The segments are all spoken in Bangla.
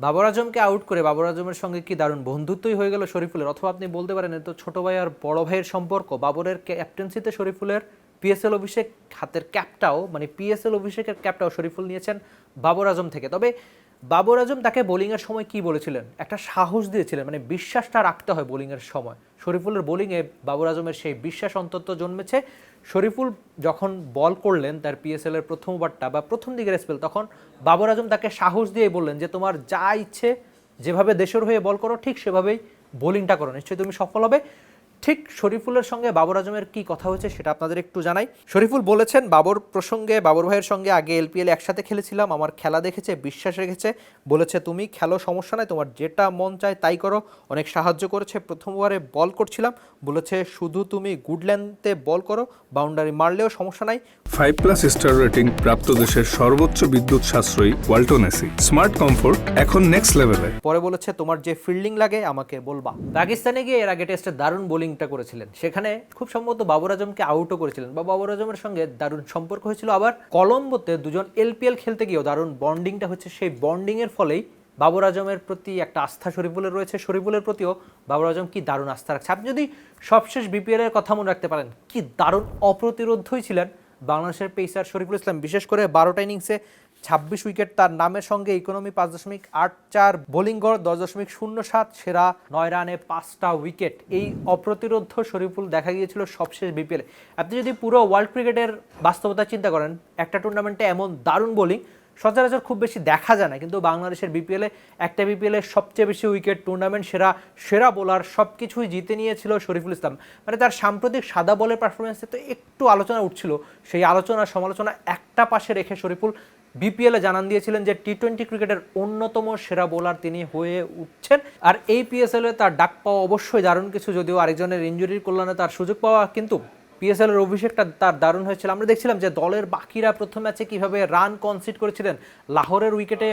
বাবর আজমকে আউট করে বাবর আজমের সঙ্গে কি দারুণ বন্ধুত্বই হয়ে গেল শরীফুলের, অথবা আপনি বলতে পারেন তো ছোট ভাই আর বড় ভাইয়ের সম্পর্ক। বাবরের ক্যাপ্টেন্সিতে শরীফুলের পিএসএল অভিষেক, হাতের ক্যাপটাও মানে পিএসএল অভিষেকের ক্যাপটাও শরীফুল নিয়েছেন বাবর আজম থেকে। তবে বাবর আজম তাকে বোলিংয়ের সময় কি বলেছিলেন, একটা সাহস দিয়েছিলেন, মানে বিশ্বাসটা রাখতে হয় বোলিংয়ের সময়। শরীফুলের বোলিংয়ে বাবর আজমের সেই বিশ্বাস অন্তত জন্মেছে। শরীফুল যখন বল করলেন তার পিএসএল এর প্রথম ওভারটা বা প্রথম দিকের স্পেল, তখন বাবর আজম তাকে সাহস দিয়ে বললেন যে তোমার যা ইচ্ছে, যেভাবে দেশের হয়ে বল করো ঠিক সেভাবেই বোলিংটা করো, নিশ্চয়ই তুমি সফল হবে। ঠিক শরীফুলের সঙ্গে বাবর আজমের কি কথা হয়েছে সেটা আপনাদের একটু জানাই। শরীফুল বলেছেন, বাবর প্রসঙ্গে বাবর ভাইয়ের সঙ্গে আগে এলপিএল একসাথে খেলেছিলাম, আমার খেলা দেখেছে, বিশ্বাস রেখেছে, বলেছে তুমি খেলো, সমস্যা নাই, তোমার যেটা মন চায় তাই করো, অনেক সাহায্য করেছে। প্রথম ওভারে বল করছিলাম, বলেছে শুধু তুমি গুড লেন্থে বল করো, বাউন্ডারি মারলেও সমস্যা নাই। 5+ স্টার রেটিং প্রাপ্ত দেশের সর্বোচ্চ বিদ্যুৎ সাশ্রয়ী ওয়ালটন এসি, স্মার্ট কমফোর্ট এখন নেক্সট লেভেলে। পরে বলেছে তোমার যে ফিল্ডিং লাগে আমাকে বলবা। পাকিস্তানে গিয়ে এর আগে টেস্টে দারুণ বোলিংটা করেছিলেন, সেখানে খুব সম্ভবত বাবর আজমকে আউটও করেছিলেন বা বাবর আজমের সঙ্গে দারুণ সম্পর্ক হয়েছিল। আবার কলম্বোতে দুজন এলপিএল খেলতে গিয়েও দারুণ বন্ডিংটা হচ্ছে, সেই বন্ডিংয়ের ফলেই বাবর আজমের প্রতি একটা আস্থা শরীফুলের রয়েছে, শরীফুলের প্রতিও বাবর আজম কি দারুণ আস্থা রাখছে। আপনি যদি সবশেষ বিপিএল এর কথা মনে রাখতে পারেন, কি দারুণ অপ্রতিরোধ্যই ছিলেন বাংলাদেশের পেসার শরীফুল ইসলাম। বিশেষ করে 12টা ইনিংসে 26 উইকেট তার নামের সঙ্গে, ইকোনমি 5.84, বোলিং গড় 10.07, সেরা 9 রানে 5টা উইকেট। এই অপ্রতিরোধ্য শরীফুল দেখা গিয়েছিল সবশেষ বিপিএলে। আপনি যদি পুরো ওয়ার্ল্ড ক্রিকেটের বাস্তবতা চিন্তা করেন, একটা টুর্নামেন্টে এমন দারুণ বোলিং সচরাচর খুব বেশি দেখা যায় না, কিন্তু বাংলাদেশের বিপিএলে একটা বিপিএলে সবচেয়ে বেশি উইকেট, টুর্নামেন্ট সেরা বোলার, সব কিছুই জিতে নিয়েছিল শরীফুল ইসলাম। মানে তার সাম্প্রতিক সাদা বলের পারফরমেন্সে তো একটু আলোচনা উঠছিল, সেই আলোচনা সমালোচনা একটা পাশে রেখে শরীফুল বিপিএলে জানান দিয়েছিলেন যে টি-20 ক্রিকেটের অন্যতম সেরা বোলার তিনি হয়ে উঠছেন। আর এই পিএসএলে তার ডাক পাওয়া অবশ্যই দারুণ কিছু, যদিও আরেকজনের ইনজুরির কল্যাণে তার সুযোগ পাওয়া, কিন্তু পিএসএল এর অভিষেকটা তার দারুণ হয়েছিল। আমরা দেখছিলাম যে দলের বাকিরা প্রথম ম্যাচে কিভাবে রান কনসিড করেছিলেন, লাহোরের উইকেটে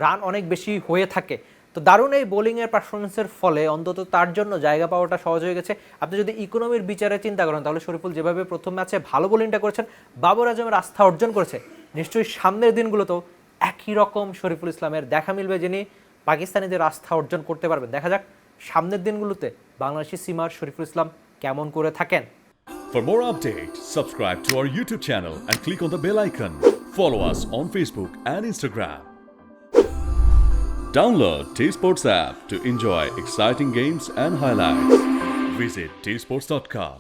রান অনেক বেশি হয়ে থাকে। তো দারুণ এই বোলিংয়ের পারফরমেন্সের ফলে অন্তত তার জন্য জায়গা পাওয়াটা সহজ হয়ে গেছে। আপনি যদি ইকোনমির বিচারে চিন্তা করেন, তাহলে শরীফুল যেভাবে প্রথম ম্যাচে ভালো বোলিংটা করেছেন, বাবর আজমের আস্থা অর্জন করেছে, নিশ্চয়ই সামনের দিনগুলোতেও একই রকম শরীফুল ইসলামের দেখা মিলবে, যিনি পাকিস্তানিদের আস্থা অর্জন করতে পারবেন। দেখা যাক সামনের দিনগুলোতে বাংলাদেশি সিমার শরীফুল ইসলাম কেমন করে থাকেন। For more updates, subscribe to our YouTube channel and click on the bell icon. Follow us on Facebook and Instagram. Download T-Sports app to enjoy exciting games and highlights. Visit tsports.com.